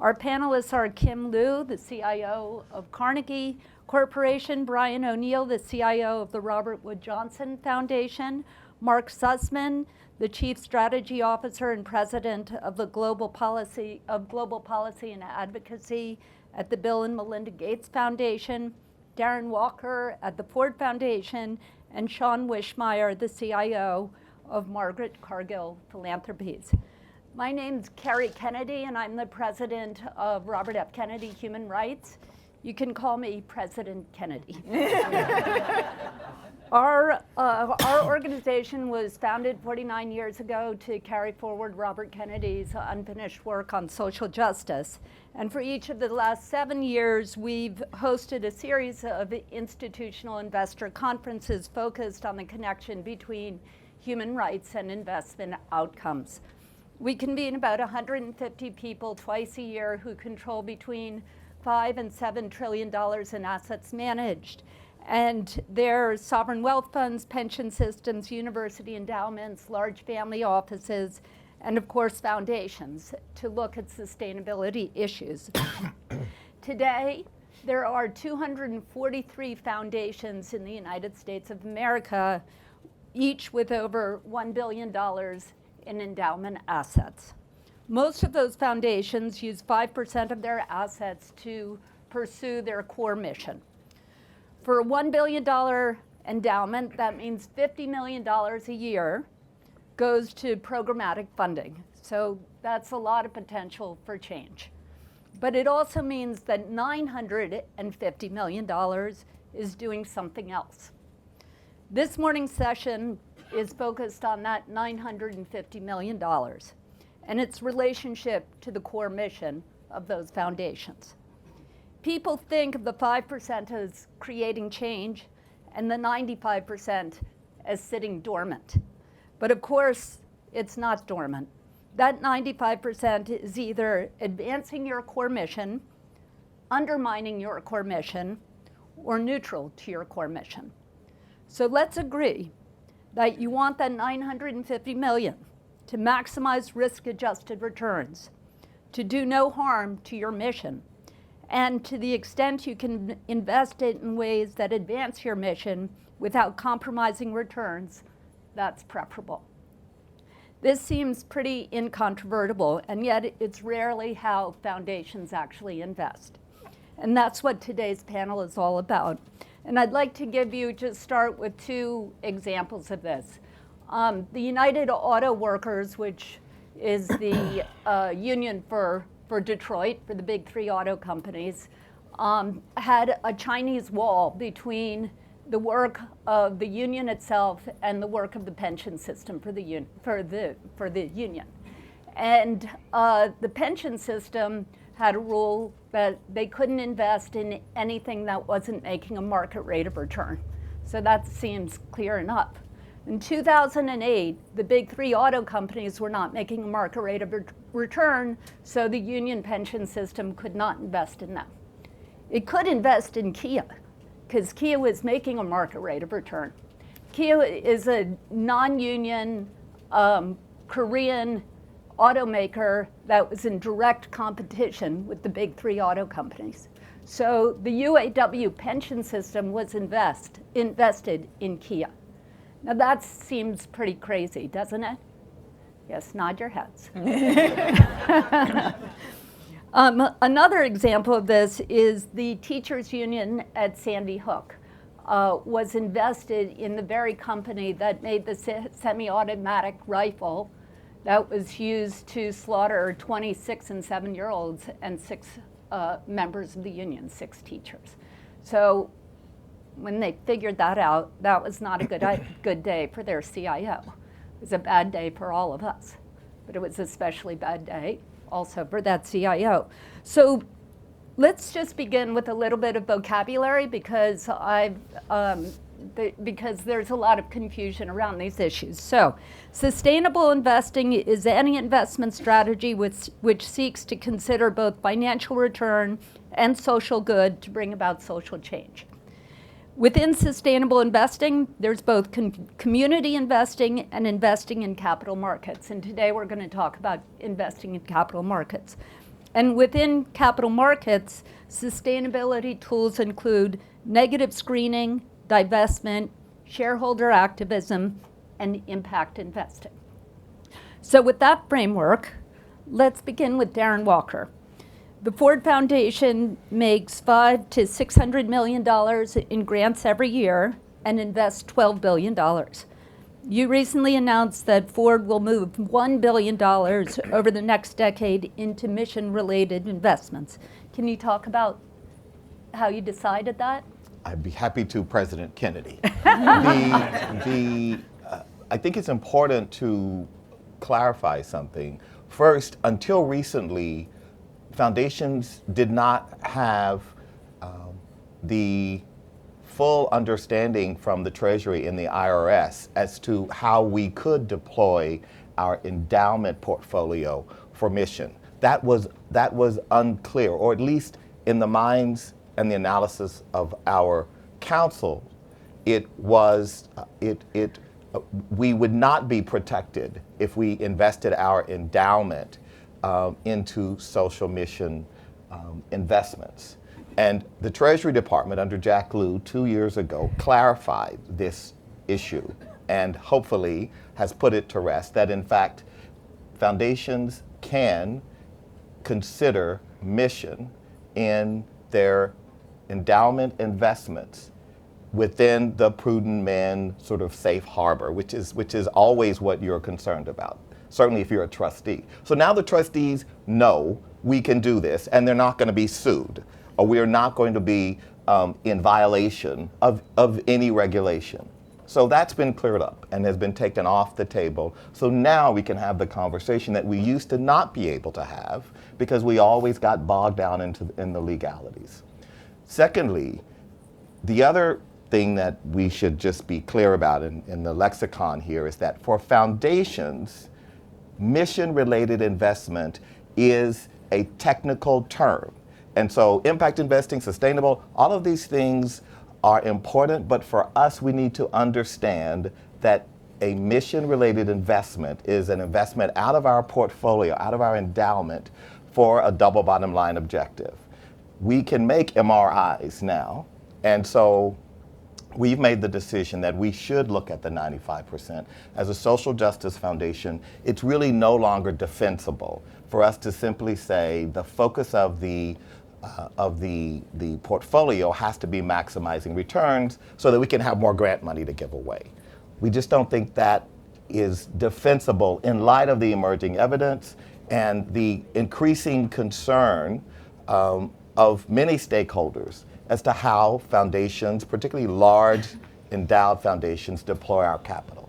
Our panelists are Kim Liu, the CIO of Carnegie Corporation, Brian O'Neill, the CIO of the Robert Wood Johnson Foundation, Mark Suzman, the Chief Strategy Officer and President of the Global Policy and Advocacy at the Bill and Melinda Gates Foundation, Darren Walker at the Ford Foundation, and Shawn Wischmeier, the CIO of Margaret Cargill Philanthropies. My name's Kerry Kennedy, and I'm the president of Robert F. Kennedy Human Rights. You can call me President Kennedy. Our organization was founded 49 years ago to carry forward Robert Kennedy's unfinished work on social justice. And for each of the last 7 years, we've hosted a series of institutional investor conferences focused on the connection between human rights and investment outcomes. We convene about 150 people twice a year who control between $5 and $7 trillion in assets managed. And they're sovereign wealth funds, pension systems, university endowments, large family offices, and of course foundations to look at sustainability issues. Today, there are 243 foundations in the United States of America, each with over $1 billion in endowment assets. Most of those foundations use 5% of their assets to pursue their core mission. For a $1 billion endowment, that means $50 million a year goes to programmatic funding. So that's a lot of potential for change. But it also means that $950 million is doing something else. This morning's session is focused on that $950 million and its relationship to the core mission of those foundations. People think of the 5% as creating change and the 95% as sitting dormant. But of course, it's not dormant. That 95% is either advancing your core mission, undermining your core mission, or neutral to your core mission. So let's agree that you want that $950 million to maximize risk-adjusted returns, to do no harm to your mission, and to the extent you can invest it in ways that advance your mission without compromising returns, that's preferable. This seems pretty incontrovertible, and yet it's rarely how foundations actually invest. And that's what today's panel is all about. And I'd like to just start with two examples of this. The United Auto Workers, which is the union for Detroit, for the big three auto companies, had a Chinese wall between the work of the union itself and the work of the pension system for the union. And the pension system had a rule that they couldn't invest in anything that wasn't making a market rate of return. So that seems clear enough. In 2008, the big three auto companies were not making a market rate of return, so the union pension system could not invest in them. It could invest in Kia, because Kia was making a market rate of return. Kia is a non-union Korean automaker that was in direct competition with the big three auto companies. So the UAW pension system was invested in Kia. Now that seems pretty crazy, doesn't it? Yes, nod your heads. Another example of this is the teachers union at Sandy Hook was invested in the very company that made the semi-automatic rifle that was used to slaughter 26 and 7-year-olds and 6 members of the union, 6 teachers. So when they figured that out, that was not a good day for their CIO. It was a bad day for all of us, but it was an especially bad day also for that CIO. So let's just begin with a little bit of vocabulary because there's a lot of confusion around these issues. So sustainable investing is any investment strategy which seeks to consider both financial return and social good to bring about social change. Within sustainable investing, there's both community investing and investing in capital markets. And today we're going to talk about investing in capital markets. And within capital markets, sustainability tools include negative screening, divestment, shareholder activism, and impact investing. So with that framework, let's begin with Darren Walker. The Ford Foundation makes $500 to $600 million in grants every year and invests $12 billion. You recently announced that Ford will move $1 billion over the next decade into mission-related investments. Can you talk about how you decided that? I'd be happy to, President Kennedy. I think it's important to clarify something. First, until recently, foundations did not have the full understanding from the Treasury and the IRS as to how we could deploy our endowment portfolio for mission. That was unclear, or at least in the minds and the analysis of our counsel, we would not be protected if we invested our endowment into social mission investments. And the Treasury Department under Jack Lew 2 years ago clarified this issue and hopefully has put it to rest that in fact foundations can consider mission in their endowment investments within the prudent man sort of safe harbor, which is always what you're concerned about, certainly if you're a trustee. So now the trustees know we can do this and they're not going to be sued, or we are not going to be in violation of any regulation. So that's been cleared up and has been taken off the table. So now we can have the conversation that we used to not be able to have because we always got bogged down in the legalities. Secondly, the other thing that we should just be clear about in the lexicon here is that for foundations, mission-related investment is a technical term. And so impact investing, sustainable, all of these things are important, but for us, we need to understand that a mission-related investment is an investment out of our portfolio, out of our endowment for a double bottom line objective. We can make MRIs now, and so we've made the decision that we should look at the 95%. As a social justice foundation, it's really no longer defensible for us to simply say the focus of the portfolio has to be maximizing returns so that we can have more grant money to give away. We just don't think that is defensible in light of the emerging evidence and the increasing concern of many stakeholders as to how foundations, particularly large endowed foundations, deploy our capital.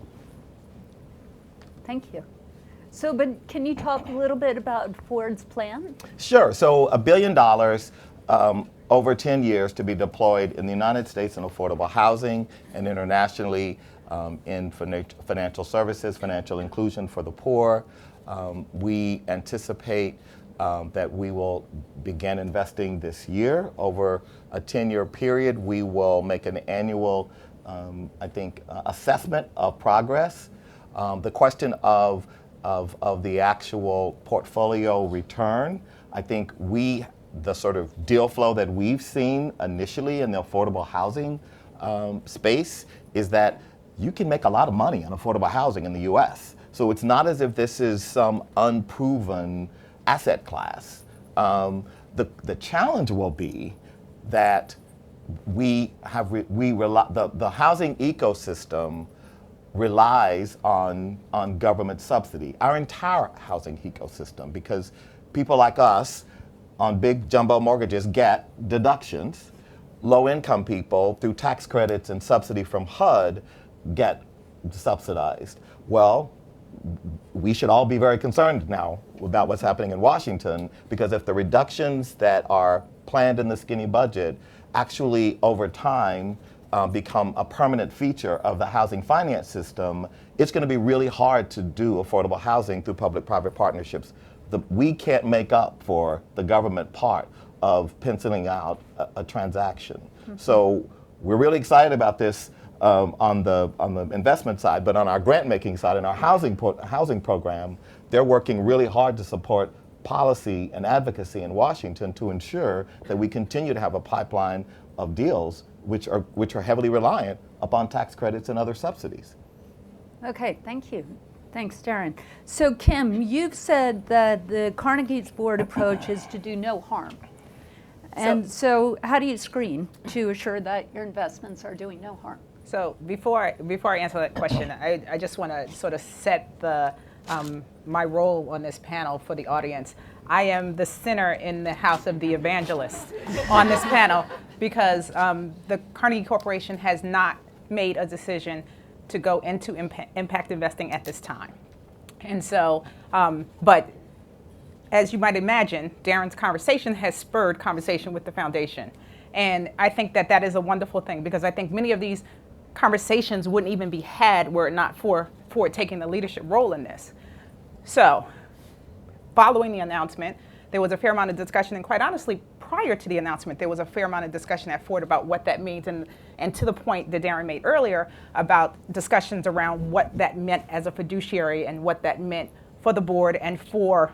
Thank you. So, but can you talk a little bit about Ford's plan? Sure. So $1 billion over 10 years to be deployed in the United States in affordable housing and internationally in financial services, financial inclusion for the poor. We anticipate that we will begin investing this year. Over a 10-year period, we will make an annual, assessment of progress. The question of the actual portfolio return, I think the sort of deal flow that we've seen initially in the affordable housing space is that you can make a lot of money on affordable housing in the US. So it's not as if this is some unproven asset class. The challenge will be that the housing ecosystem relies on government subsidy, our entire housing ecosystem, because people like us on big jumbo mortgages get deductions. Low-income people, through tax credits and subsidy from HUD, get subsidized. Well, we should all be very concerned now about what's happening in Washington, because if the reductions that are planned in the skinny budget actually over time become a permanent feature of the housing finance system, it's going to be really hard to do affordable housing through public-private partnerships. We can't make up for the government part of penciling out a transaction. Mm-hmm. So we're really excited about this on the investment side, but on our grant making side and our housing program, they're working really hard to support policy and advocacy in Washington to ensure that we continue to have a pipeline of deals which are heavily reliant upon tax credits and other subsidies. Okay, thank you. Thanks, Darren. So Kim, you've said that the Carnegie's board approach is to do no harm. And so how do you screen to assure that your investments are doing no harm? So before I answer that question, I just want to sort of set the my role on this panel for the audience. I am the sinner in the house of the evangelist on this panel because the Carnegie Corporation has not made a decision to go into impact investing at this time. And so, but as you might imagine, Darren's conversation has spurred conversation with the foundation. And I think that that is a wonderful thing because I think many of these conversations wouldn't even be had were it not for it taking the leadership role in this. So, following the announcement, there was a fair amount of discussion, and quite honestly, prior to the announcement, there was a fair amount of discussion at Ford about what that means, and to the point that Darren made earlier about discussions around what that meant as a fiduciary and what that meant for the board and for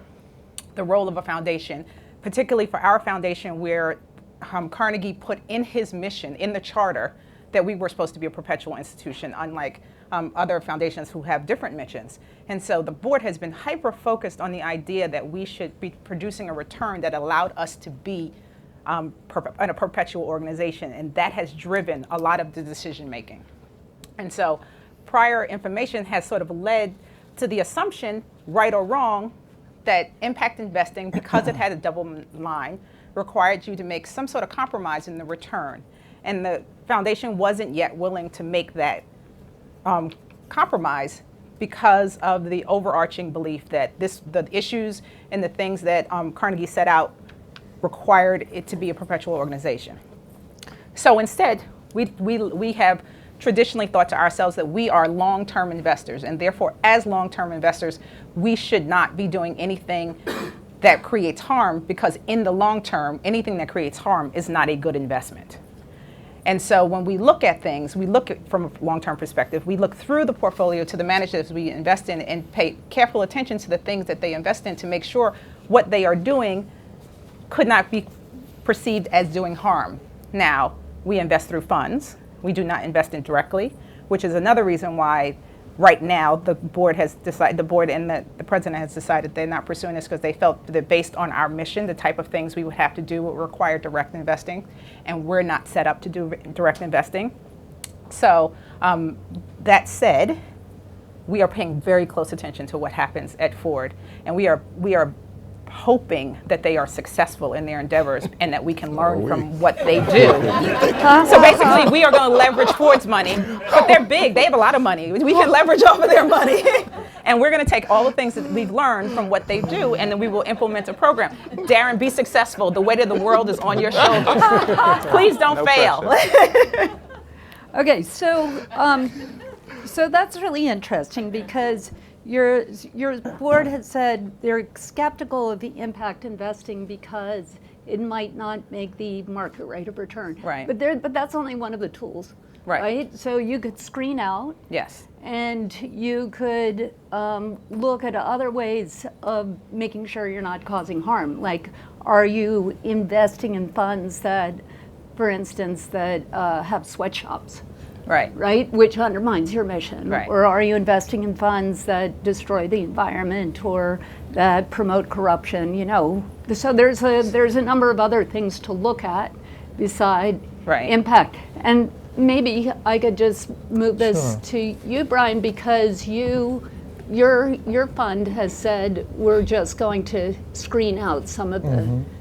the role of a foundation, particularly for our foundation where Carnegie put in his mission, in the charter, that we were supposed to be a perpetual institution, unlike other foundations who have different missions. And so the board has been hyper-focused on the idea that we should be producing a return that allowed us to be in a perpetual organization, and that has driven a lot of the decision-making. And so prior information has sort of led to the assumption, right or wrong, that impact investing, because it had a double line, required you to make some sort of compromise in the return. And the foundation wasn't yet willing to make that compromise because of the overarching belief that the issues and the things that Carnegie set out required it to be a perpetual organization. So instead, we have traditionally thought to ourselves that we are long-term investors, and therefore, as long-term investors, we should not be doing anything that creates harm, because in the long term, anything that creates harm is not a good investment. And so when we look at things, we look at from a long-term perspective, we look through the portfolio to the managers we invest in and pay careful attention to the things that they invest in to make sure what they are doing could not be perceived as doing harm. Now, we invest through funds. We do not invest indirectly, which is another reason why right now the board has decided, the board and the president has decided they're not pursuing this because they felt that based on our mission, the type of things we would have to do would require direct investing, and we're not set up to do direct investing. So that said, we are paying very close attention to what happens at Ford, and we are hoping that they are successful in their endeavors and that we can learn from what they do. So basically, we are going to leverage Ford's money, but they're big. They have a lot of money. We can leverage off of their money. And we're going to take all the things that we've learned from what they do, and then we will implement a program. Darren, be successful. The weight of the world is on your shoulders. Please don't fail. Okay, so that's really interesting because your board has said they're skeptical of the impact investing because it might not make the market rate of return. Right. But that's only one of the tools. Right. So you could screen out. Yes. And you could look at other ways of making sure you're not causing harm. Like, are you investing in funds that, for instance, that have sweatshops? Right, which undermines your mission. Right. Or are you investing in funds that destroy the environment or that promote corruption? You know, so there's a number of other things to look at beside impact. And maybe I could just move this to you, Brian, because your fund has said we're just going to screen out some of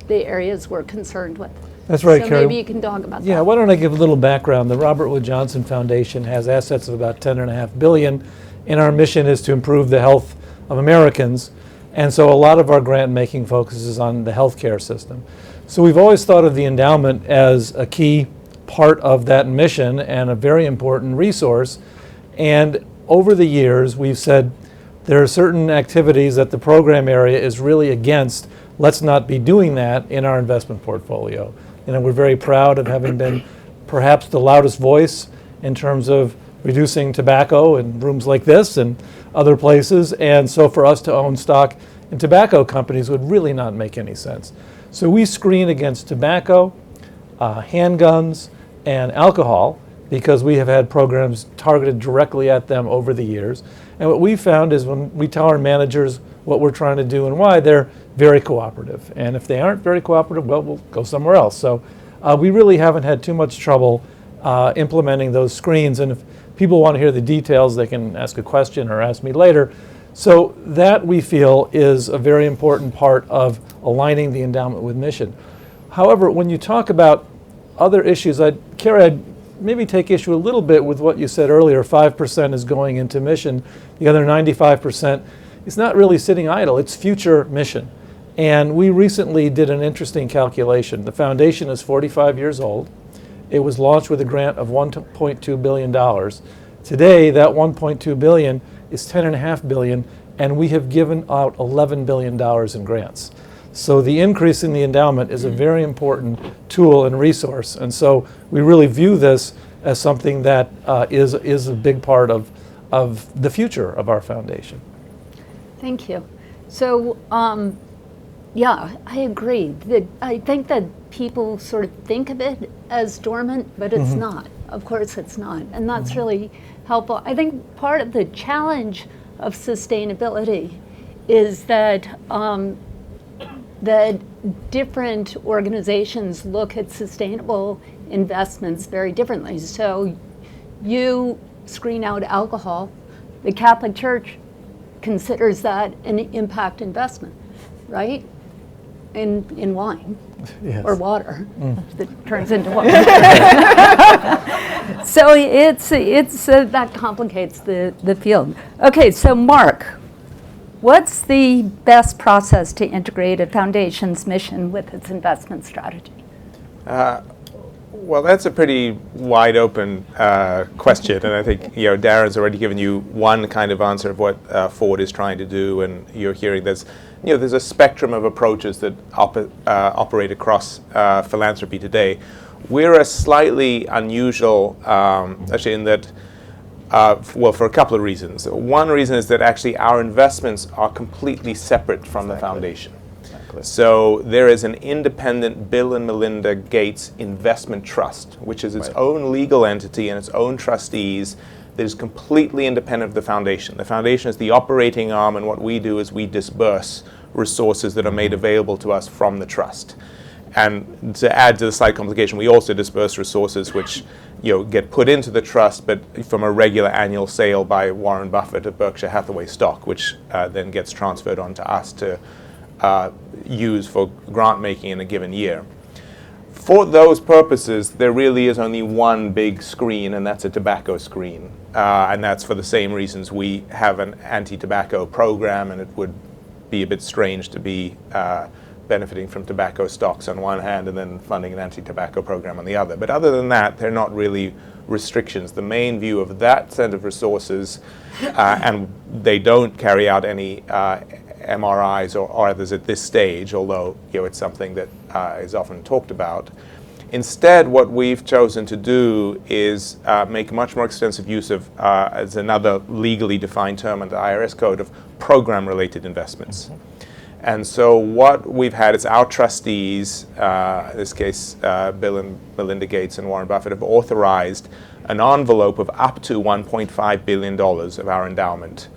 the areas we're concerned with. That's right, so Kerry. Maybe you can talk about that. Yeah, why don't I give a little background. The Robert Wood Johnson Foundation has assets of about $10.5 billion, and our mission is to improve the health of Americans. And so a lot of our grant making focuses on the healthcare system. So we've always thought of the endowment as a key part of that mission and a very important resource. And over the years, we've said there are certain activities that the program area is really against. Let's not be doing that in our investment portfolio. And we're very proud of having been perhaps the loudest voice in terms of reducing tobacco in rooms like this and other places. And so for us to own stock and tobacco companies would really not make any sense. So we screen against tobacco, handguns, and alcohol, because we have had programs targeted directly at them over the years. And what we found is when we tell our managers what we're trying to do and why, they're very cooperative. And if they aren't very cooperative, well, we'll go somewhere else. So we really haven't had too much trouble implementing those screens. And if people want to hear the details, they can ask a question or ask me later. So that, we feel, is a very important part of aligning the endowment with mission. However, when you talk about other issues, Kerry, I'd maybe take issue a little bit with what you said earlier. 5% is going into mission. The other 95% is not really sitting idle. It's future mission. And we recently did an interesting calculation. The foundation is 45 years old. It was launched with a grant of $1.2 billion. Today, that $1.2 billion is $10.5 billion, and we have given out $11 billion in grants. So the increase in the endowment is a very important tool and resource. And so we really view this as something that is a big part of the future of our foundation. Thank you. So, yeah, I agree. I think that people sort of think of it as dormant, but it's not. Of course it's not. And that's really helpful. I think part of the challenge of sustainability is that that different organizations look at sustainable investments very differently. So you screen out alcohol. The Catholic Church considers that an impact investment, right? In wine. Yes. Or water that turns into water. So it's that complicates the field. Okay, so Mark, what's the best process to integrate a foundation's mission with its investment strategy? Well, that's a pretty wide open question, and I think Darren's already given you one kind of answer of what Ford is trying to do, and you're hearing there's a spectrum of approaches that operate across philanthropy today. We're a slightly unusual, actually, in that, well, for a couple of reasons. One reason is that actually our investments are completely separate from the foundation. So there is an independent Bill and Melinda Gates Investment Trust, which is its own legal entity and its own trustees that is completely independent of the foundation. The foundation is the operating arm, and what we do is we disburse resources that are made available to us from the trust. And to add to the slight complication, we also disburse resources which get put into the trust, but from a regular annual sale by Warren Buffett of Berkshire Hathaway stock, which then gets transferred on to us to use for grant making in a given year. For those purposes, there really is only one big screen, and that's a tobacco screen. And that's for the same reasons we have an anti-tobacco program, and it would be a bit strange to be benefiting from tobacco stocks on one hand and then funding an anti-tobacco program on the other. But other than that, they're not really restrictions. The main view of that set of resources, and they don't carry out any MRIs or others at this stage, although it's something that is often talked about. Instead, what we've chosen to do is make much more extensive use of, as another legally defined term under the IRS code, of program-related investments. And so what we've had is our trustees, in this case Bill and Melinda Gates and Warren Buffett, have authorized an envelope of up to $1.5 billion of our endowment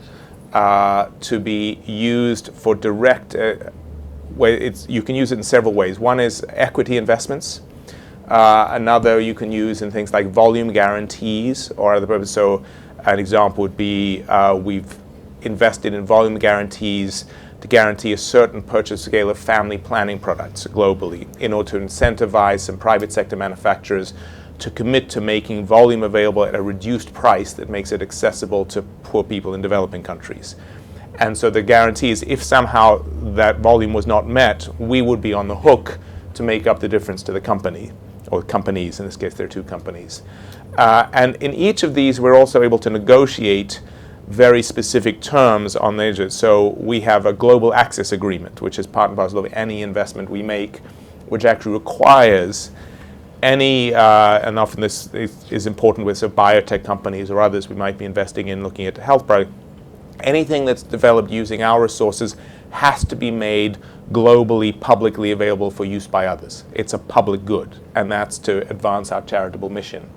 to be used for direct, you can use it in several ways. One is equity investments. Another you can use in things like volume guarantees or other purposes. So an example would be we've invested in volume guarantees to guarantee a certain purchase scale of family planning products globally in order to incentivize some private sector manufacturers to commit to making volume available at a reduced price that makes it accessible to poor people in developing countries. And so the guarantee is if somehow that volume was not met, we would be on the hook to make up the difference to the company, or companies, in this case there are two companies. And in each of these we're also able to negotiate very specific terms on the edges. So we have a global access agreement, which is part and parcel of any investment we make, which actually requires any, and often this is important with biotech companies or others we might be investing in looking at health products, anything that's developed using our resources has to be made globally, publicly available for use by others. It's a public good, and that's to advance our charitable mission.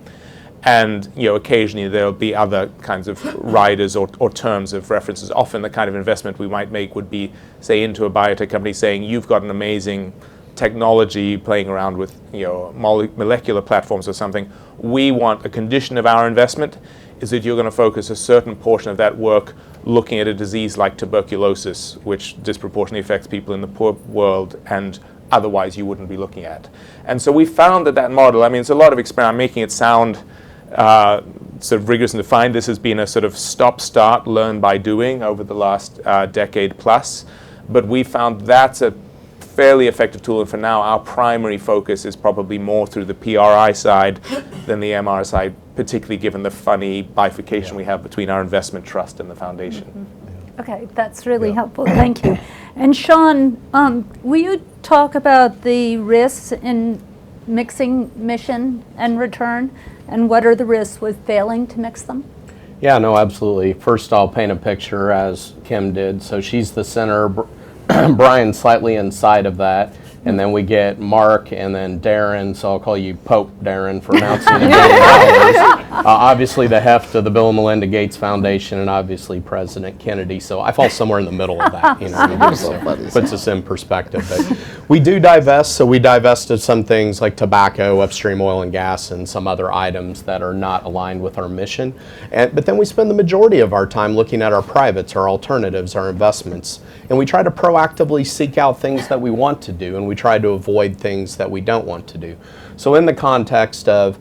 And occasionally there'll be other kinds of riders or terms of references. Often the kind of investment we might make would be, say, into a biotech company saying, you've got an amazing technology playing around with molecular platforms or something. We want a condition of our investment is that you're going to focus a certain portion of that work looking at a disease like tuberculosis, which disproportionately affects people in the poor world and otherwise you wouldn't be looking at. And so we found that model, it's a lot of experiment, making it sound sort of rigorous and defined. This has been a sort of stop-start, learn by doing over the last decade plus. But we found that's a fairly effective tool, and for now our primary focus is probably more through the PRI side than the MR side, particularly given the funny bifurcation we have between our investment trust and the foundation. Mm-hmm. Okay, that's really helpful. Thank you. And Shawn, will you talk about the risks in mixing mission and return, and what are the risks with failing to mix them? Yeah, no, absolutely. First, I'll paint a picture as Kim did. So she's the center. Brian slightly inside of that, and then we get Mark and then Darren, so I'll call you Pope Darren for announcing $1 billion. Obviously the heft of the Bill and Melinda Gates Foundation, and obviously President Kennedy, so I fall somewhere in the middle of that, puts us in perspective. But we do divest, so we divested some things like tobacco, upstream oil and gas, and some other items that are not aligned with our mission. But then we spend the majority of our time looking at our privates, our alternatives, our investments, and we try to proactively seek out things that we want to do, and we try to avoid things that we don't want to do. So in the context of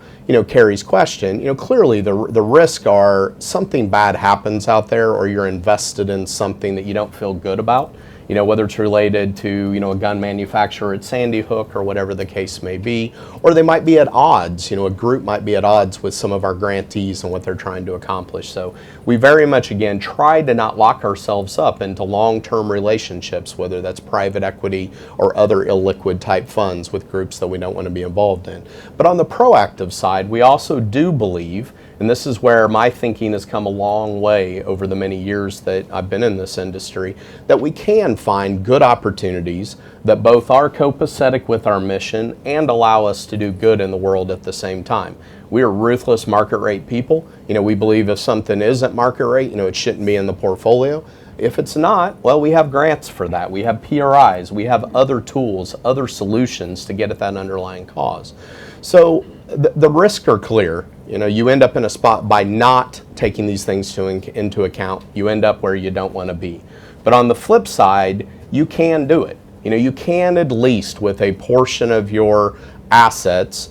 Kerry's question, clearly the risk are something bad happens out there, or you're invested in something that you don't feel good about. Whether it's related to, a gun manufacturer at Sandy Hook or whatever the case may be, or they might be at odds, a group might be at odds with some of our grantees and what they're trying to accomplish. So we very much, again, try to not lock ourselves up into long-term relationships, whether that's private equity or other illiquid type funds with groups that we don't want to be involved in. But on the proactive side, we also do believe, and this is where my thinking has come a long way over the many years that I've been in this industry, that we can find good opportunities that both are copacetic with our mission and allow us to do good in the world at the same time. We are ruthless market rate people. We believe if something is at market rate, it shouldn't be in the portfolio. If it's not, well, we have grants for that. We have PRIs. We have other tools, other solutions to get at that underlying cause. So the risks are clear. You end up in a spot by not taking these things into account. You end up where you don't want to be. But on the flip side, you can do it. You can at least with a portion of your assets,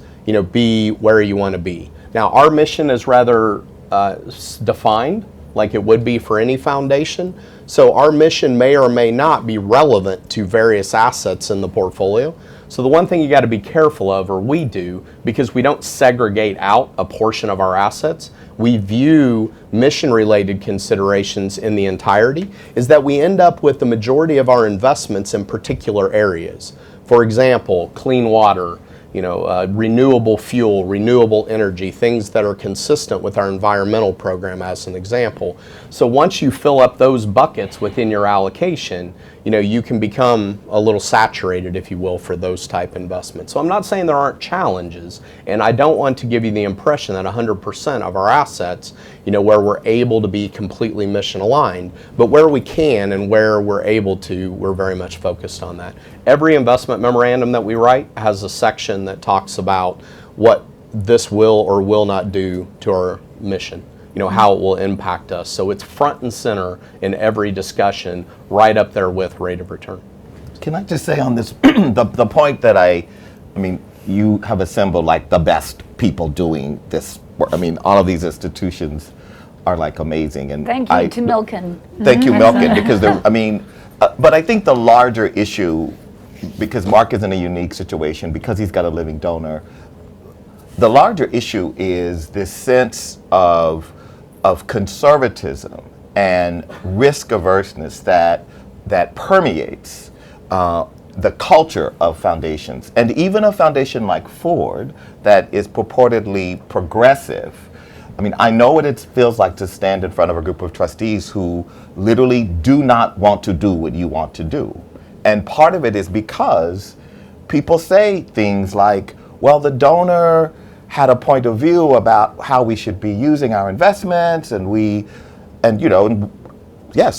be where you want to be. Now, our mission is rather defined, like it would be for any foundation. So our mission may or may not be relevant to various assets in the portfolio. So the one thing you got to be careful of, or we do, because we don't segregate out a portion of our assets, we view mission-related considerations in the entirety, is that we end up with the majority of our investments in particular areas. For example, clean water, renewable fuel, renewable energy, things that are consistent with our environmental program as an example. So once you fill up those buckets within your allocation, you can become a little saturated, if you will, for those type investments. So I'm not saying there aren't challenges, and I don't want to give you the impression that 100% of our assets, where we're able to be completely mission aligned, but where we can and where we're able to, we're very much focused on that. Every investment memorandum that we write has a section that talks about what this will or will not do to our mission, how it will impact us. So it's front and center in every discussion, right up there with rate of return. Can I just say on this, the point that you have assembled like the best people doing this work. All of these institutions are like amazing. And thank you to Milken. Thank you, Milken, because but I think the larger issue, because Mark is in a unique situation, because he's got a living donor, the larger issue is this sense of conservatism and risk averseness that permeates the culture of foundations. And even a foundation like Ford that is purportedly progressive, I mean, I know what it feels like to stand in front of a group of trustees who literally do not want to do what you want to do. And part of it is because people say things like, well, the donor had a point of view about how we should be using our investments, so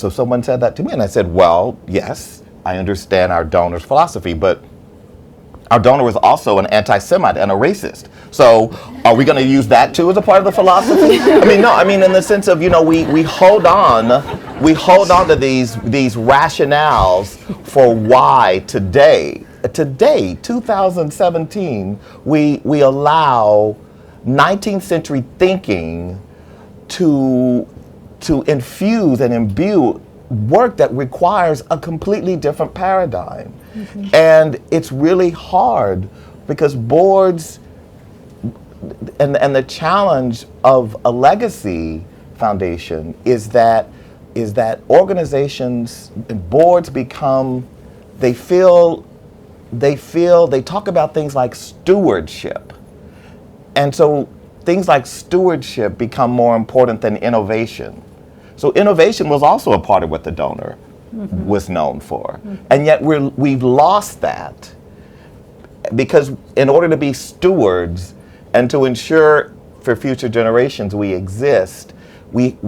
someone said that to me, and I said, well, yes, I understand our donor's philosophy, but our donor was also an anti-Semite and a racist. So are we going to use that too as a part of the philosophy? In the sense of, we hold on to these rationales for why today, 2017, we allow 19th century thinking to infuse and imbue work that requires a completely different paradigm. Mm-hmm. And it's really hard because boards, and the challenge of a legacy foundation is that organizations and boards become, they talk about things like stewardship. And so things like stewardship become more important than innovation. So innovation was also a part of what the donor mm-hmm. was known for. Mm-hmm. And yet we've lost that because in order to be stewards and to ensure for future generations we exist, we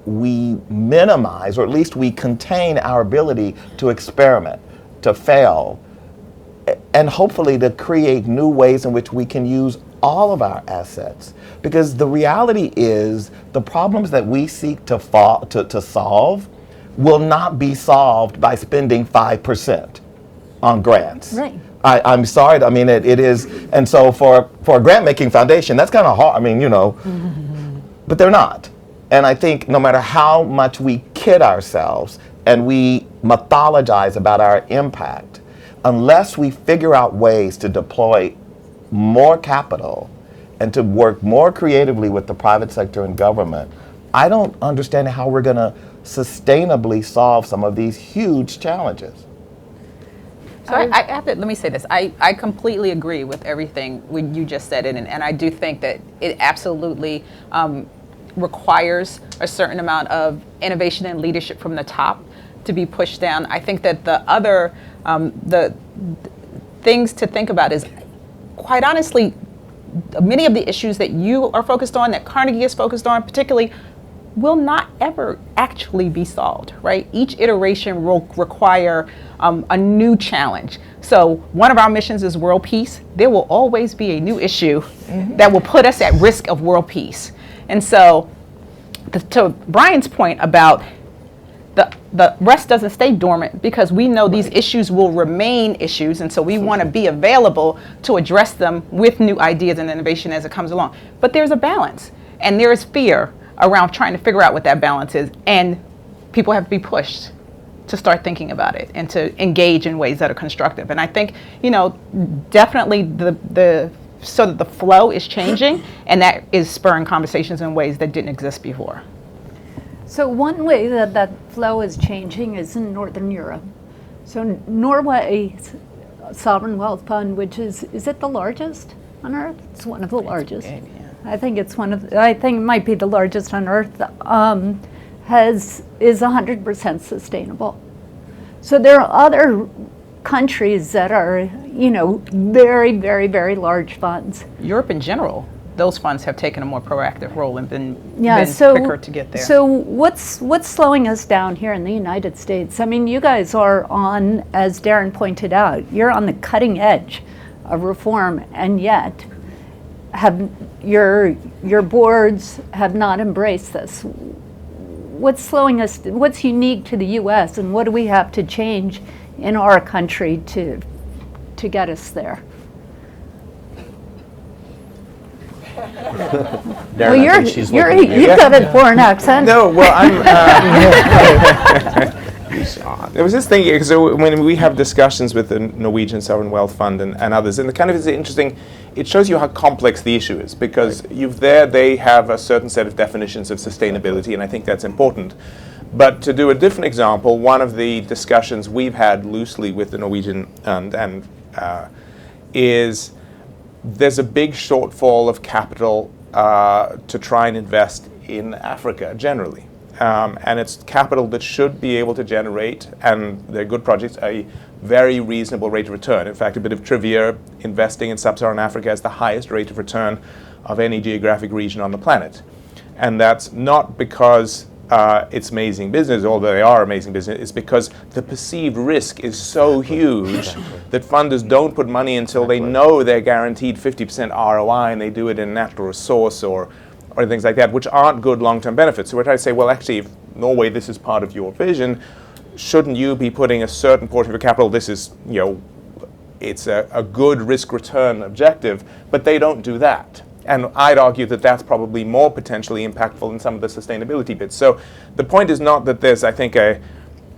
minimize, or at least we contain our ability to experiment, to fail, and hopefully to create new ways in which we can use all of our assets. Because the reality is the problems that we seek to solve will not be solved by spending 5% on grants. Right. I'm sorry, it is, and so for a grant-making foundation, that's kind of hard, but they're not. And I think no matter how much we kid ourselves and we mythologize about our impact, unless we figure out ways to deploy more capital and to work more creatively with the private sector and government, I don't understand how we're going to sustainably solve some of these huge challenges. So I have to, let me say this. I completely agree with everything you just said, and I do think that it absolutely requires a certain amount of innovation and leadership from the top to be pushed down. I think that the other the things to think about is, quite honestly, many of the issues that you are focused on, that Carnegie is focused on particularly, will not ever actually be solved, right? Each iteration will require a new challenge. So one of our missions is world peace. There will always be a new issue mm-hmm. that will put us at risk of world peace. And so to Brian's point about the rest doesn't stay dormant, because we know these issues will remain issues, and so we want to be available to address them with new ideas and innovation as it comes along. But there's a balance, and there is fear around trying to figure out what that balance is, and people have to be pushed to start thinking about it and to engage in ways that are constructive. And I think, definitely the so that the flow is changing, and that is spurring conversations in ways that didn't exist before. So one way that flow is changing is in Northern Europe. So Norway's sovereign wealth fund, which is it the largest on earth? It's one of the largest. Big, yeah. I think it might be the largest on earth. Is 100% sustainable. So there are other countries that are, very, very, very large funds. Europe in general, those funds have taken a more proactive role and been quicker to get there. So what's slowing us down here in the United States? You guys are on, as Darren pointed out, you're on the cutting edge of reform, and yet your boards have not embraced this. What's slowing us? What's unique to the U.S. and what do we have to change in our country to get us there? Darren, I think she's looking at you. You've got a foreign accent. No, well, I'm. I was just thinking, so when we have discussions with the Norwegian Sovereign Wealth Fund and others, and it's interesting, it shows you how complex the issue is, because they have a certain set of definitions of sustainability, and I think that's important. But to do a different example, one of the discussions we've had loosely with the Norwegian is there's a big shortfall of capital to try and invest in Africa generally. And it's capital that should be able to generate, and they're good projects, a very reasonable rate of return. In fact, a bit of trivia, investing in sub-Saharan Africa has the highest rate of return of any geographic region on the planet. And that's not because it's amazing business, although they are amazing business. It's because the perceived risk is so huge that funders don't put money until they know they're guaranteed 50% ROI, and they do it in natural resource or things like that, which aren't good long-term benefits. So we're trying to say, well, actually, if Norway, this is part of your vision, shouldn't you be putting a certain portion of your capital? This is, it's a good risk-return objective, but they don't do that. And I'd argue that that's probably more potentially impactful than some of the sustainability bits. So the point is not that there's, I think, a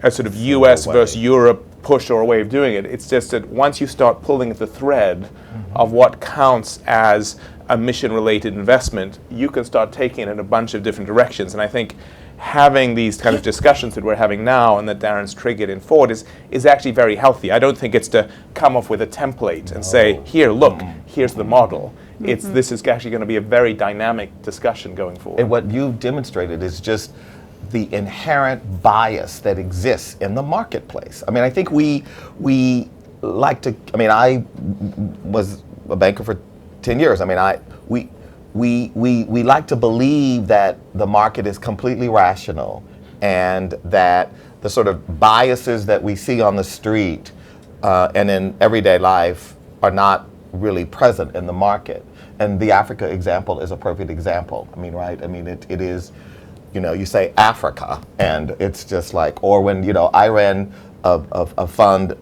sort of US versus Europe push or a way of doing it. It's just that once you start pulling at the thread of what counts as a mission-related investment, you can start taking it in a bunch of different directions. And I think having these kind of discussions that we're having now and that Darren's triggered in Ford is actually very healthy. I don't think it's to come up with a template and say, here, look, here's the model. This is actually going to be a very dynamic discussion going forward. And what you've demonstrated is just the inherent bias that exists in the marketplace. I mean, I think we like to, I was a banker for 10 years. I mean, we like to believe that the market is completely rational and that the sort of biases that we see on the street and in everyday life are not really present in the market. And the Africa example is a perfect example. I mean, right? I mean, it is, you say Africa, and it's just like, or when, I ran a fund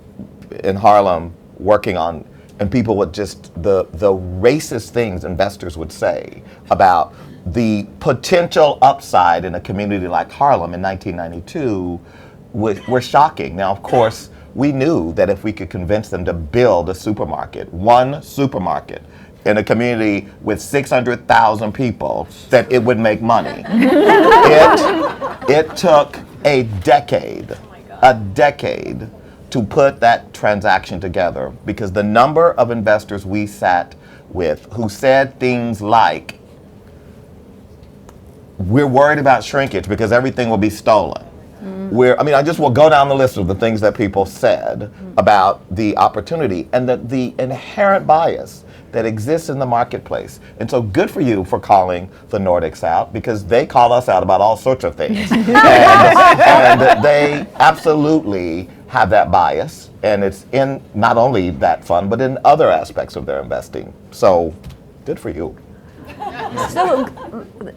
in Harlem working on, and people would just, the racist things investors would say about the potential upside in a community like Harlem in 1992 were shocking. Now, of course, we knew that if we could convince them to build a supermarket, one supermarket, in a community with 600,000 people, that it would make money. It took a decade to put that transaction together, because the number of investors we sat with who said things like, we're worried about shrinkage because everything will be stolen. I just will go down the list of the things that people said about the opportunity and the inherent bias that exists in the marketplace. And so good for you for calling the Nordics out, because they call us out about all sorts of things. and they absolutely have that bias, and it's in not only that fund, but in other aspects of their investing. So good for you.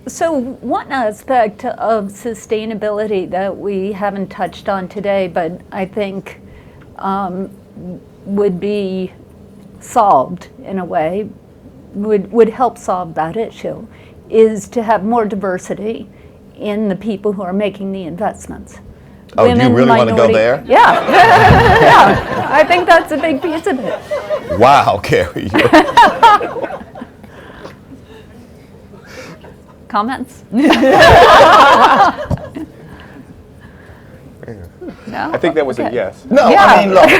So one aspect of sustainability that we haven't touched on today, but I think would be solved in a way, would help solve that issue, is to have more diversity in the people who are making the investments. Oh, do you really want to go there? Yeah. Yeah, I think that's a big piece of it. Wow, Kerry. Comments? No? I think that was a yes. No, Yeah. I mean, look,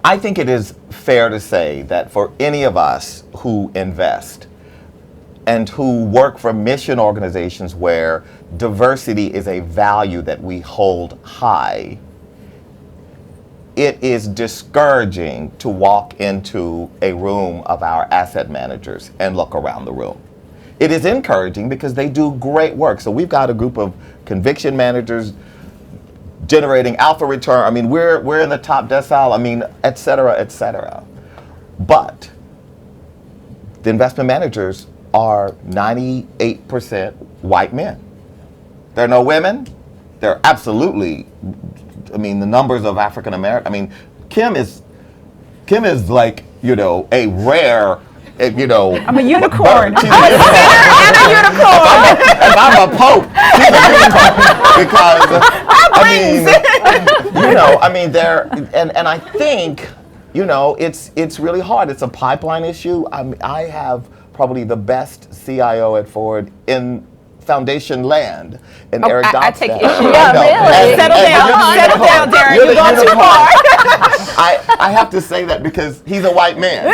I think it is fair to say that for any of us who invest and who work for mission organizations where diversity is a value that we hold high, it is discouraging to walk into a room of our asset managers and look around the room. It is encouraging because they do great work. So we've got a group of conviction managers generating alpha return. I mean, we're in the top decile, et cetera, et cetera. But the investment managers are 98% white men. There are no women. They're absolutely, the numbers of African American, Kim is like, a rare, I'm a unicorn. I'm a unicorn. If I'm a pope, she's a unicorn. Because, there, and I think, it's really hard. It's a pipeline issue. I have probably the best CIO at Ford in foundation land. And Eric I Dobbs take that. issue. Yeah, really. Settle down, Darren. You've gone too far. I have to say that because he's a white man.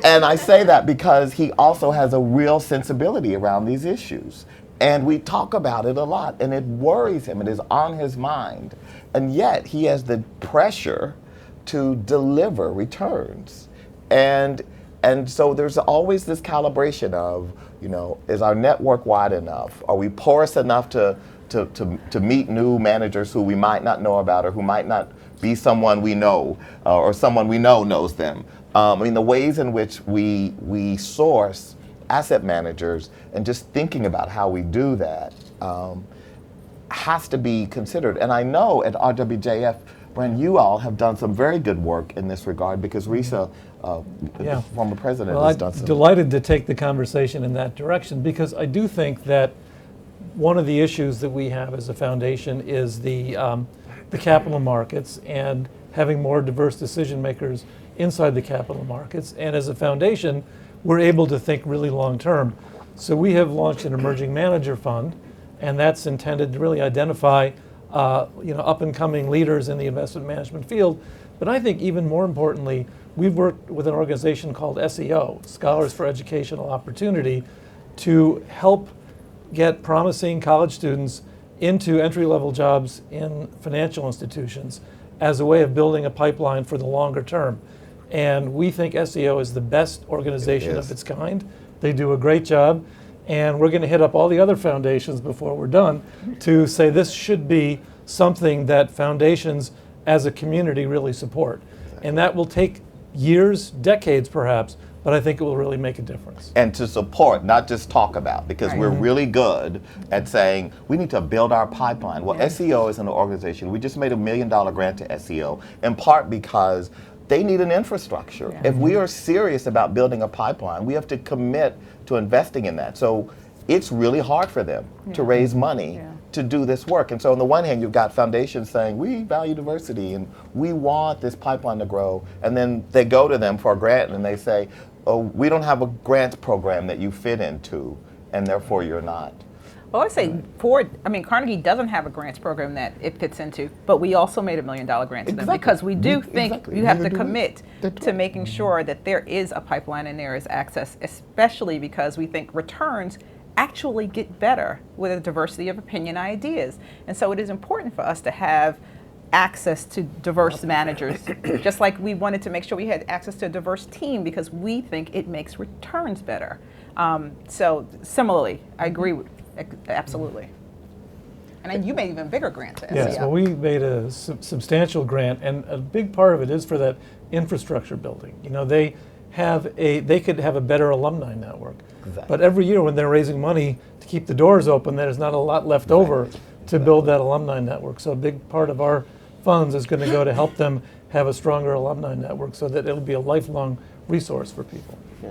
And I say that because he also has a real sensibility around these issues. And we talk about it a lot, and it worries him. It is on his mind. And yet he has the pressure to deliver returns. And so there's always this calibration of, is our network wide enough? Are we porous enough to meet new managers who we might not know about or who might not be someone we know or someone we know knows them? The ways in which we source asset managers and just thinking about how we do that has to be considered. And I know at RWJF, Brian, you all have done some very good work in this regard because Risa, the former president, has done some. I'm delighted to take the conversation in that direction because I do think that one of the issues that we have as a foundation is the capital markets and having more diverse decision makers inside the capital markets. And as a foundation, we're able to think really long term. So we have launched an emerging manager fund, and that's intended to really identify up and coming leaders in the investment management field. But I think even more importantly, we've worked with an organization called SEO, Scholars for Educational Opportunity, to help get promising college students into entry-level jobs in financial institutions as a way of building a pipeline for the longer term. And we think SEO is the best organization of its kind. They do a great job. And we're going to hit up all the other foundations before we're done to say this should be something that foundations as a community really support. And that will take years, decades perhaps, but I think it will really make a difference. And to support, not just talk about, because we're really good at saying we need to build our pipeline. Well, SEO is an organization. We just made $1 million grant to SEO, in part because they need an infrastructure. Yeah. If we are serious about building a pipeline, we have to commit to investing in that. So it's really hard for them to raise money to do this work. And so on the one hand, you've got foundations saying, we value diversity and we want this pipeline to grow. And then they go to them for a grant and they say, oh, we don't have a grant program that you fit into, and therefore you're not. Well, I would say Carnegie doesn't have a grants program that it fits into, but we also made $1 million grant to them because we do think you have to commit to making sure that there is a pipeline and there is access, especially because we think returns actually get better with a diversity of opinion ideas. And so it is important for us to have access to diverse managers, just like we wanted to make sure we had access to a diverse team because we think it makes returns better. So similarly, I agree with absolutely. And then you made even bigger grant to SEO. Yes, well, we made a substantial grant, and a big part of it is for that infrastructure building. They could have a better alumni network. Exactly. But every year when they're raising money to keep the doors open, there's not a lot left over to build that alumni network. So a big part of our funds is going to go to help them have a stronger alumni network so that it'll be a lifelong resource for people. Yeah.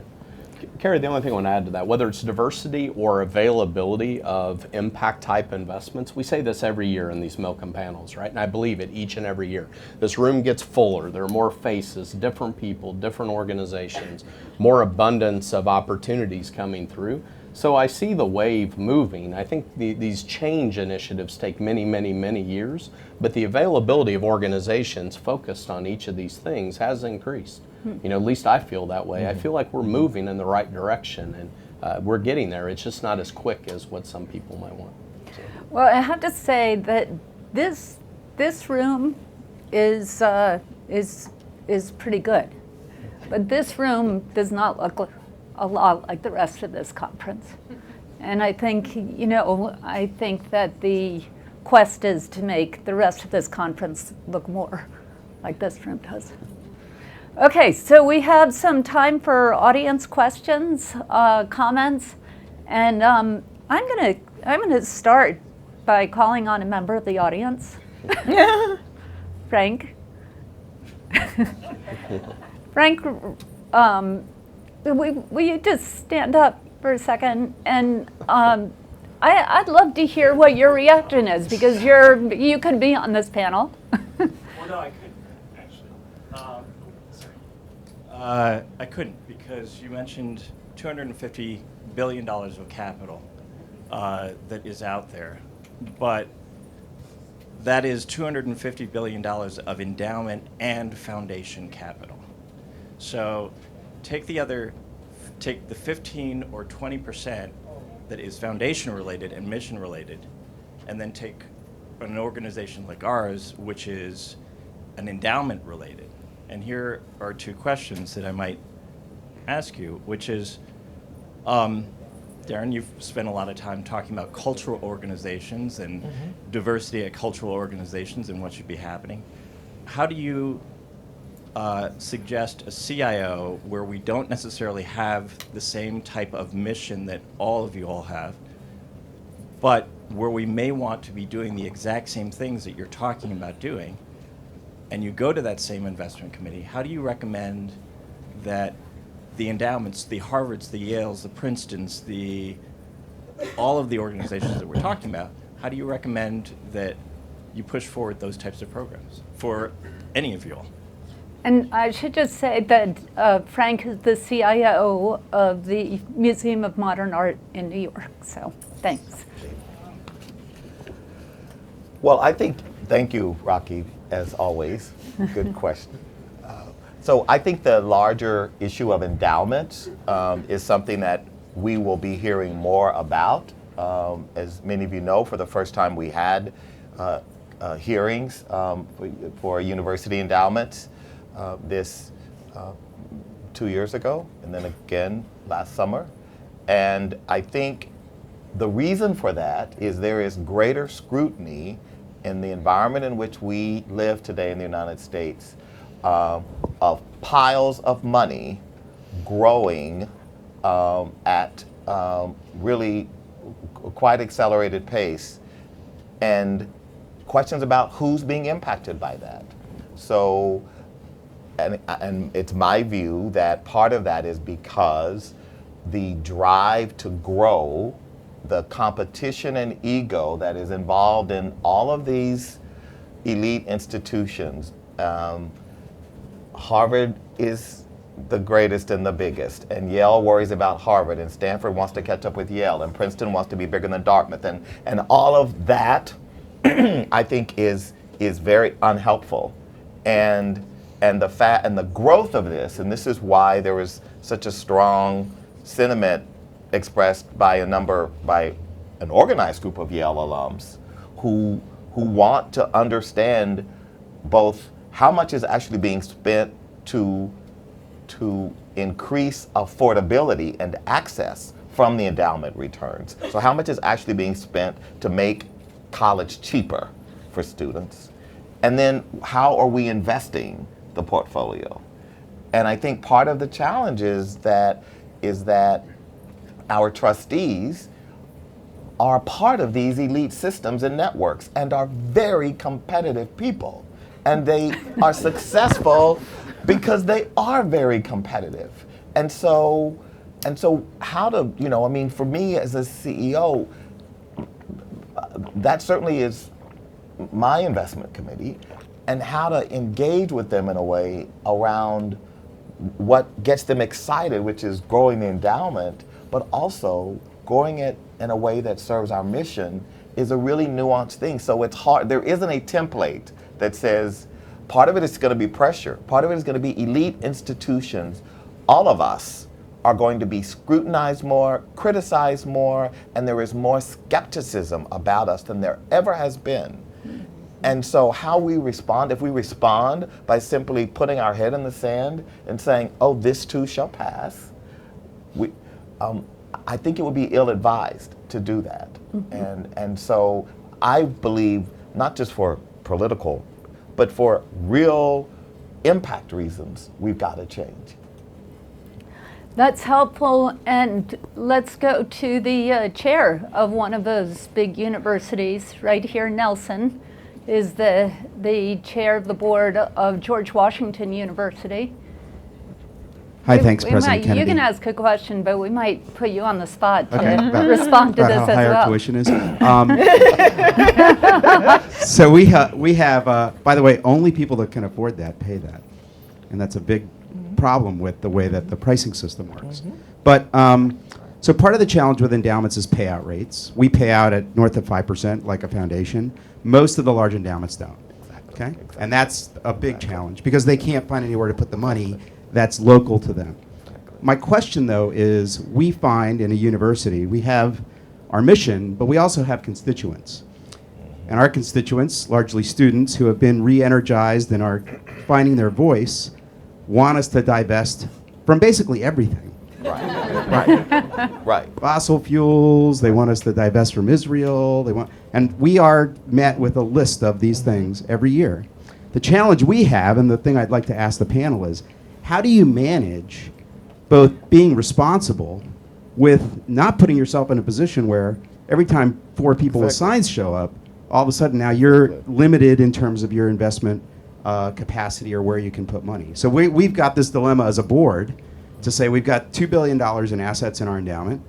Kerry, the only thing I want to add to that, whether it's diversity or availability of impact type investments, we say this every year in these Milken panels, right? And I believe it each and every year. This room gets fuller, there are more faces, different people, different organizations, more abundance of opportunities coming through. So I see the wave moving. I think these change initiatives take many, many, many years, but the availability of organizations focused on each of these things has increased. At least I feel that way. I feel like we're moving in the right direction and we're getting there. It's just not as quick as what some people might want. So. Well, I have to say that this room is pretty good, but this room does not look a lot like the rest of this conference. And I think, I think that the quest is to make the rest of this conference look more like this room does. Okay, so we have some time for audience questions, comments, and I'm gonna start by calling on a member of the audience. Frank. Frank, will you just stand up for a second? And I'd love to hear what your reaction is because you could be on this panel. Well, no, I couldn't actually. I couldn't because you mentioned $250 billion of capital that is out there. But that is $250 billion of endowment and foundation capital. So take the 15 or 20% that is foundation related and mission related, and then take an organization like ours, which is an endowment related. And here are two questions that I might ask you, which is, Darren, you've spent a lot of time talking about cultural organizations and diversity at cultural organizations and what should be happening. How do you suggest a CIO where we don't necessarily have the same type of mission that all of you all have, but where we may want to be doing the exact same things that you're talking about doing, and you go to that same investment committee? How do you recommend that the endowments, the Harvards, the Yales, the Princetons, all of the organizations that we're talking about, how do you recommend that you push forward those types of programs for any of you all? And I should just say that Frank is the CIO of the Museum of Modern Art in New York, so thanks. Well, thank you, Rocky, as always. Good question. So I think the larger issue of endowments is something that we will be hearing more about. As many of you know, for the first time we had hearings for university endowments this 2 years ago, and then again last summer. And I think the reason for that is there is greater scrutiny in the environment in which we live today in the United States of piles of money growing at really quite accelerated pace, and questions about who's being impacted by that. So, and it's my view that part of that is because the drive to grow, the competition and ego that is involved in all of these elite institutions. Harvard is the greatest and the biggest, and Yale worries about Harvard, and Stanford wants to catch up with Yale, and Princeton wants to be bigger than Dartmouth, and all of that I think is very unhelpful. And the growth of this, and this is why there was such a strong sentiment expressed by an organized group of Yale alums who want to understand both how much is actually being spent to increase affordability and access from the endowment returns. So how much is actually being spent to make college cheaper for students? And then how are we investing the portfolio? And I think part of the challenge is that our trustees are part of these elite systems and networks and are very competitive people. And they are successful because they are very competitive. And so how to, for me as a CEO, that certainly is my investment committee, and how to engage with them in a way around what gets them excited, which is growing the endowment, but also growing it in a way that serves our mission is a really nuanced thing. So it's hard. There isn't a template that says part of it is going to be pressure, part of it is going to be elite institutions. All of us are going to be scrutinized more, criticized more, and there is more skepticism about us than there ever has been. And so how we respond, if we respond by simply putting our head in the sand and saying, oh, this too shall pass, I think it would be ill-advised to do that. And so I believe, not just for political, but for real impact reasons, we've got to change. That's helpful, and let's go to the chair of one of those big universities right here. Nelson is the chair of the board of George Washington University. Hi, thanks, President Kennedy. You can ask a question, but we might put you on the spot to respond to this how as high well. our tuition is. So we have, by the way, only people that can afford that pay that, and that's a big problem with the way that the pricing system works. But So part of the challenge with endowments is payout rates. We pay out at north of 5% like a foundation. Most of the large endowments don't. Okay? And that's a big challenge because they can't find anywhere to put the money that's local to them. My question, though, is we find in a university, we have our mission, but we also have constituents. And our constituents, largely students who have been re-energized and are finding their voice, want us to divest from basically everything. Right. Fossil fuels, they want us to divest from Israel, and we are met with a list of these things every year. The challenge we have, and the thing I'd like to ask the panel is, how do you manage both being responsible with not putting yourself in a position where every time 4 people with signs show up, all of a sudden now you're limited in terms of your investment capacity or where you can put money. So we've got this dilemma as a board to say we've got $2 billion in assets in our endowment.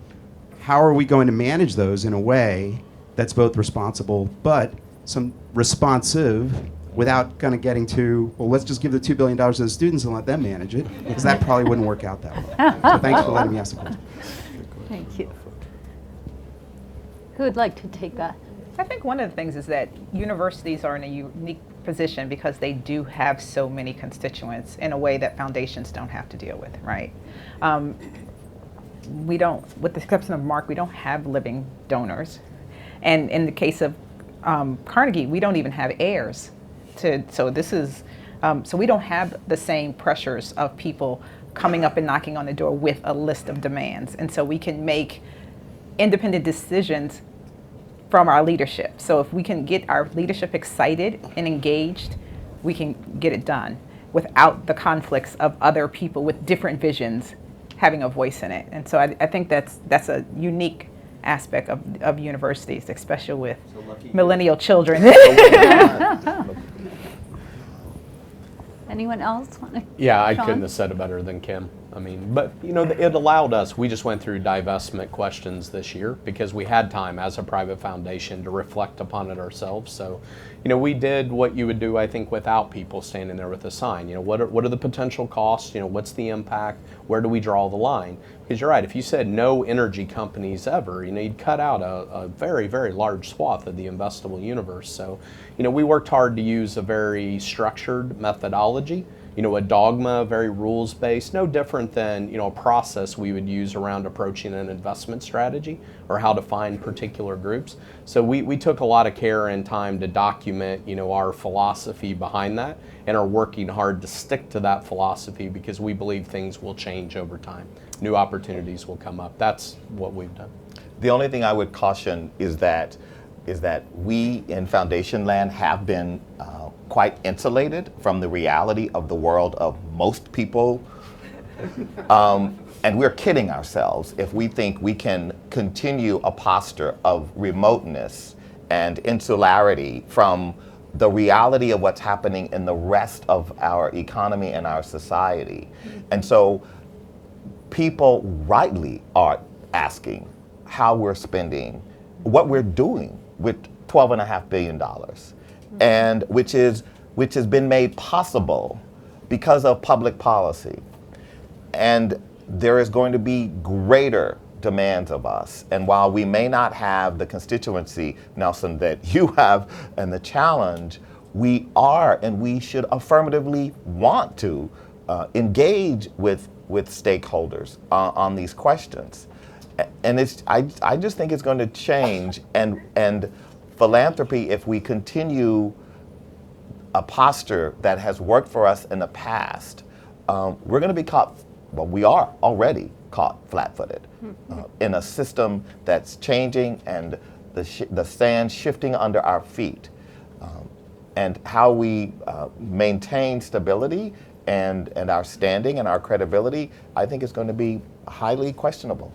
How are we going to manage those in a way that's both responsible but some responsive without kind of getting to, well, let's just give the $2 billion to the students and let them manage it, because that probably wouldn't work out that well. So thanks for letting me ask the question. Thank you. Who would like to take that? I think one of the things is that universities are in a unique position because they do have so many constituents in a way that foundations don't have to deal with, right? We don't, with the exception of Mark, we don't have living donors. And in the case of Carnegie, we don't even have heirs. So we don't have the same pressures of people coming up and knocking on the door with a list of demands. And so we can make independent decisions from our leadership. So if we can get our leadership excited and engaged, we can get it done without the conflicts of other people with different visions having a voice in it. And so I think that's a unique aspect of universities, especially with millennial children. Anyone else want to? Yeah, I Shawn? couldn't have said it better than Kim. I mean, but it allowed us, we just went through divestment questions this year because we had time as a private foundation to reflect upon it ourselves. So, we did what you would do, I think, without people standing there with a sign. What are the potential costs? What's the impact? Where do we draw the line? Because you're right, if you said no energy companies ever, you'd cut out a very, very large swath of the investable universe. So, we worked hard to use a very structured methodology. A dogma, very rules-based, no different than, a process we would use around approaching an investment strategy or how to find particular groups. So we took a lot of care and time to document, our philosophy behind that and are working hard to stick to that philosophy because we believe things will change over time. New opportunities will come up. That's what we've done. The only thing I would caution is that we in foundation land have been quite insulated from the reality of the world of most people. And we're kidding ourselves if we think we can continue a posture of remoteness and insularity from the reality of what's happening in the rest of our economy and our society. And so people rightly are asking how we're spending, what we're doing with $12.5 billion, and which has been made possible because of public policy. And there is going to be greater demands of us. And while we may not have the constituency, Nelson, that you have and the challenge, we are and we should affirmatively want to engage with stakeholders on these questions. And I just think it's going to change, and philanthropy, if we continue a posture that has worked for us in the past, we're going to be caught, well, we are already caught flat-footed in a system that's changing and the sand shifting under our feet. And how we maintain stability and our standing and our credibility, I think is going to be highly questionable.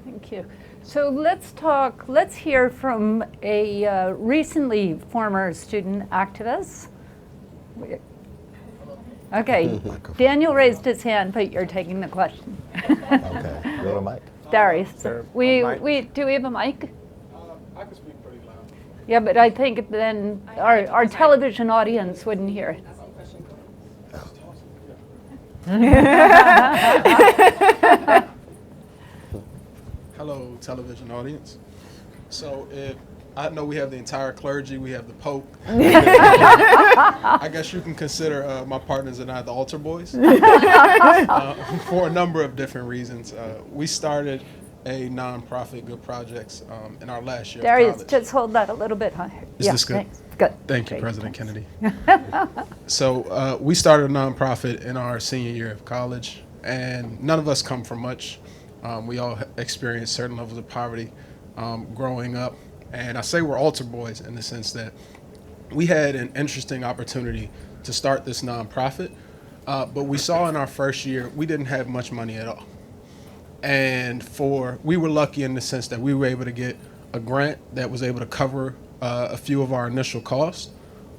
Thank you. So let's hear from a recently former student activist. Okay, Daniel raised his hand, but you're taking the question. Okay, go to Mike. Darius, There, do we have a mic? I can speak pretty loud. Yeah, but I think then our television audience wouldn't hear it. television audience. So if I know we have the entire clergy, we have the Pope. I guess you can consider my partners and I the altar boys for a number of different reasons. We started a nonprofit, Good Projects, in our last year of Darius, college. just hold that a little bit higher. Is this good? Thanks. Good. Thank you, Great, President thanks. Kennedy. So we started a nonprofit in our senior year of college, and none of us come from much. We all experienced certain levels of poverty growing up. And I say we're altar boys in the sense that we had an interesting opportunity to start this nonprofit, but we saw in our first year we didn't have much money at all. And we were lucky in the sense that we were able to get a grant that was able to cover a few of our initial costs.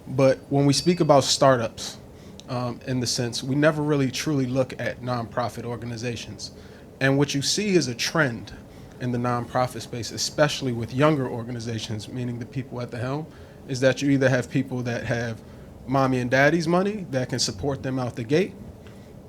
But when we speak about startups, in the sense, we never really truly look at nonprofit organizations. And what you see is a trend in the nonprofit space, especially with younger organizations, meaning the people at the helm, is that you either have people that have mommy and daddy's money that can support them out the gate,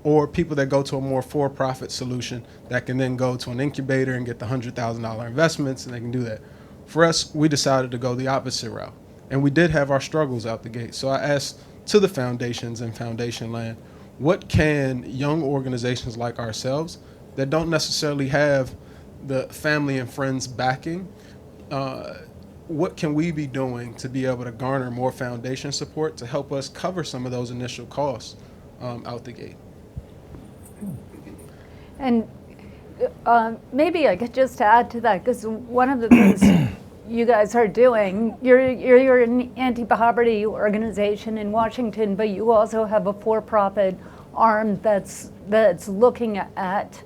or people that go to a more for-profit solution that can then go to an incubator and get the $100,000 investments, and they can do that. For us, we decided to go the opposite route, and we did have our struggles out the gate. So I asked to the foundations and foundation land, what can young organizations like ourselves that don't necessarily have the family and friends backing, what can we be doing to be able to garner more foundation support to help us cover some of those initial costs out the gate? And maybe I could just add to that, because one of the things you guys are doing, you're an anti-poverty organization in Washington, but you also have a for-profit arm that's looking at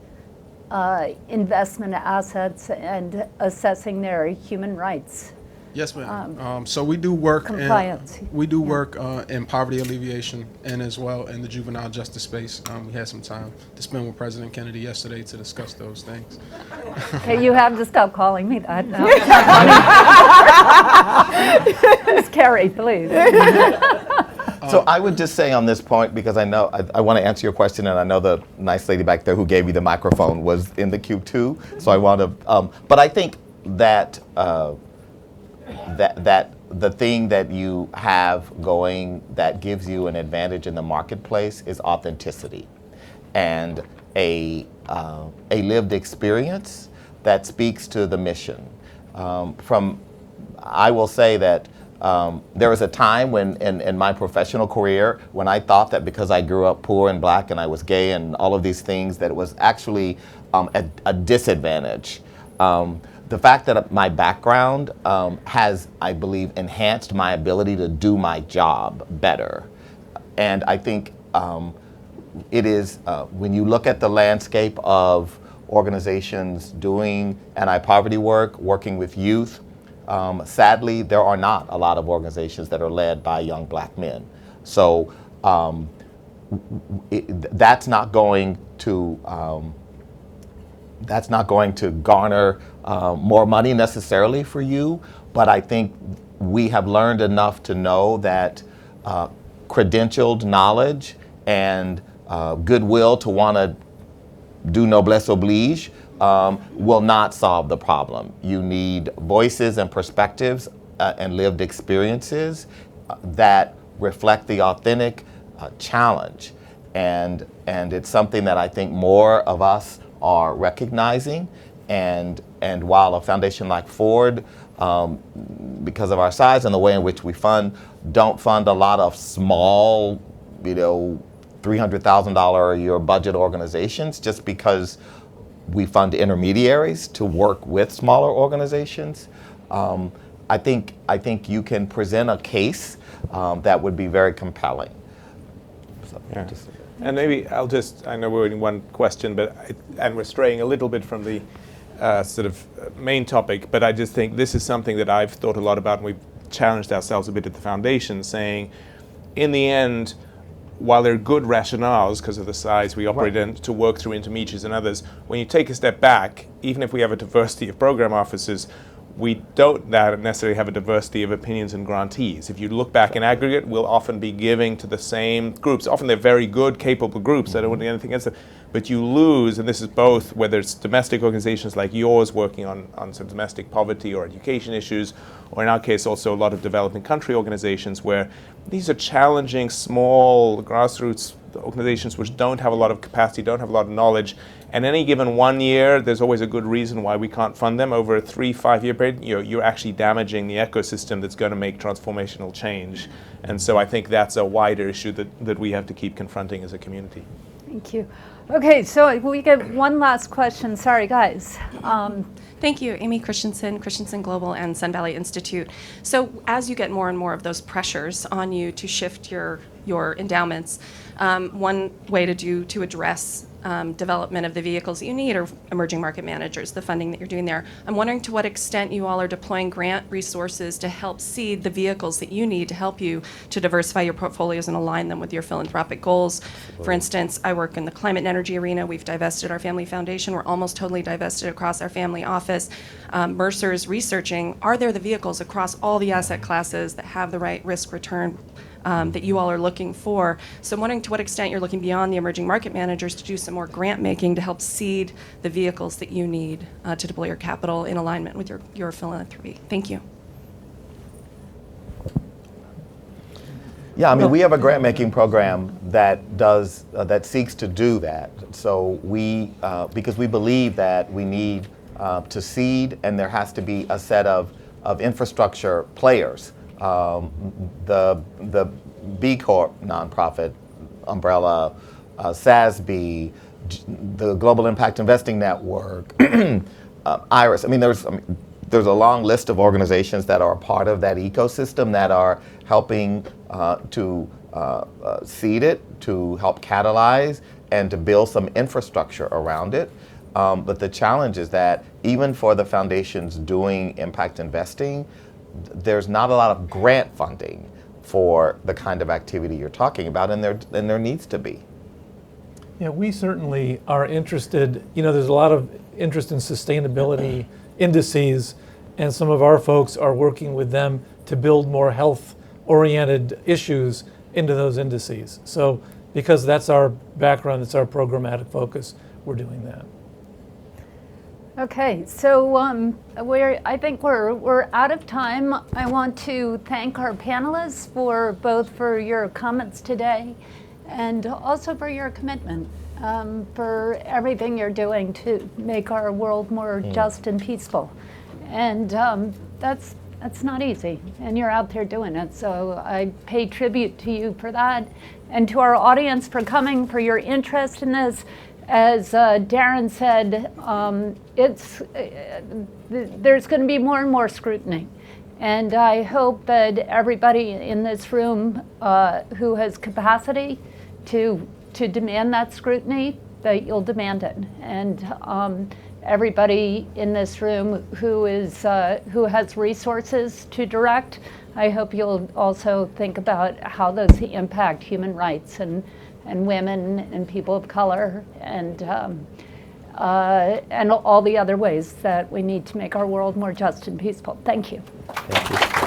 investment assets and assessing their human rights. Yes, ma'am. So we do work Compliance. In poverty alleviation and as well in the juvenile justice space. We had some time to spend with President Kennedy yesterday to discuss those things. Okay, you have to stop calling me that now. It's Kerry, please. So I would just say on this point, because I know I want to answer your question, and I know the nice lady back there who gave me the microphone was in the queue too. So I want to, but I think that that the thing that you have going that gives you an advantage in the marketplace is authenticity, and a lived experience that speaks to the mission. I will say that. There was a time when, in my professional career, when I thought that because I grew up poor and black and I was gay and all of these things, that it was actually a disadvantage. The fact that my background has, I believe, enhanced my ability to do my job better. And I think it is, when you look at the landscape of organizations doing anti-poverty work, working with youth, sadly, there are not a lot of organizations that are led by young black men. So that's not going to garner more money necessarily for you. But I think we have learned enough to know that credentialed knowledge and goodwill to want to do noblesse oblige will not solve the problem. You need voices and perspectives and lived experiences that reflect the authentic challenge. And it's something that I think more of us are recognizing. And while a foundation like Ford, because of our size and the way in which we don't fund a lot of small, $300,000 a year budget organizations, just because we fund intermediaries to work with smaller organizations. I think you can present a case that would be very compelling. So, yeah. And maybe I know we're in one question, and we're straying a little bit from the sort of main topic, but I just think this is something that I've thought a lot about, and we've challenged ourselves a bit at the foundation, saying, in the end, while there are good rationales because of the size we operate in to work through intermediaries and others, when you take a step back, even if we have a diversity of program officers, we don't necessarily have a diversity of opinions and grantees. If you look back in aggregate, we'll often be giving to the same groups. Often they're very good, capable groups. I don't want to do anything against them. But you lose, and this is both, whether it's domestic organizations like yours working on some domestic poverty or education issues, or in our case also a lot of developing country organizations where these are challenging, small, grassroots organizations which don't have a lot of capacity, don't have a lot of knowledge. And any given 1 year, there's always a good reason why we can't fund them. Over a 3-5 year period, you're actually damaging the ecosystem that's going to make transformational change. And so I think that's a wider issue that we have to keep confronting as a community. Thank you. Okay, so we get one last question. Sorry, guys. Thank you, Amy Christensen, Christensen Global and Sun Valley Institute. So as you get more and more of those pressures on you to shift your endowments, one way to address development of the vehicles that you need are emerging market managers, the funding that you're doing there. I'm wondering to what extent you all are deploying grant resources to help seed the vehicles that you need to help you to diversify your portfolios and align them with your philanthropic goals. For instance, I work in the climate and energy arena. We've divested our family foundation. We're almost totally divested across our family office. Mercer's researching, are there the vehicles across all the asset classes that have the right risk return that you all are looking for? So I'm wondering to what extent you're looking beyond the emerging market managers to do some more grant making to help seed the vehicles that you need to deploy your capital in alignment with your philanthropy. Thank you. Yeah, I mean, we have a grant making program that does that seeks to do that. So we, because we believe that we need to seed, and there has to be a set of infrastructure players. The B Corp nonprofit umbrella, SASB, the Global Impact Investing Network, IRIS. I mean, there's a long list of organizations that are a part of that ecosystem that are helping to seed it, to help catalyze, and to build some infrastructure around it. But the challenge is that even for the foundations doing impact investing, there's not a lot of grant funding for the kind of activity you're talking about, and there needs to be. Yeah, we certainly are interested. There's a lot of interest in sustainability indices, and some of our folks are working with them to build more health-oriented issues into those indices. So because that's our background, it's our programmatic focus, we're doing that. Okay, so I think we're out of time. I want to thank our panelists for your comments today, and also for your commitment, for everything you're doing to make our world more just and peaceful. And that's not easy, and you're out there doing it. So I pay tribute to you for that, and to our audience for coming, for your interest in this. As Darren said, there's going to be more and more scrutiny. And I hope that everybody in this room who has capacity to demand that scrutiny, that you'll demand it. And everybody in this room who has resources to direct, I hope you'll also think about how those impact human rights and women and people of color and all the other ways that we need to make our world more just and peaceful. Thank you. Thank you.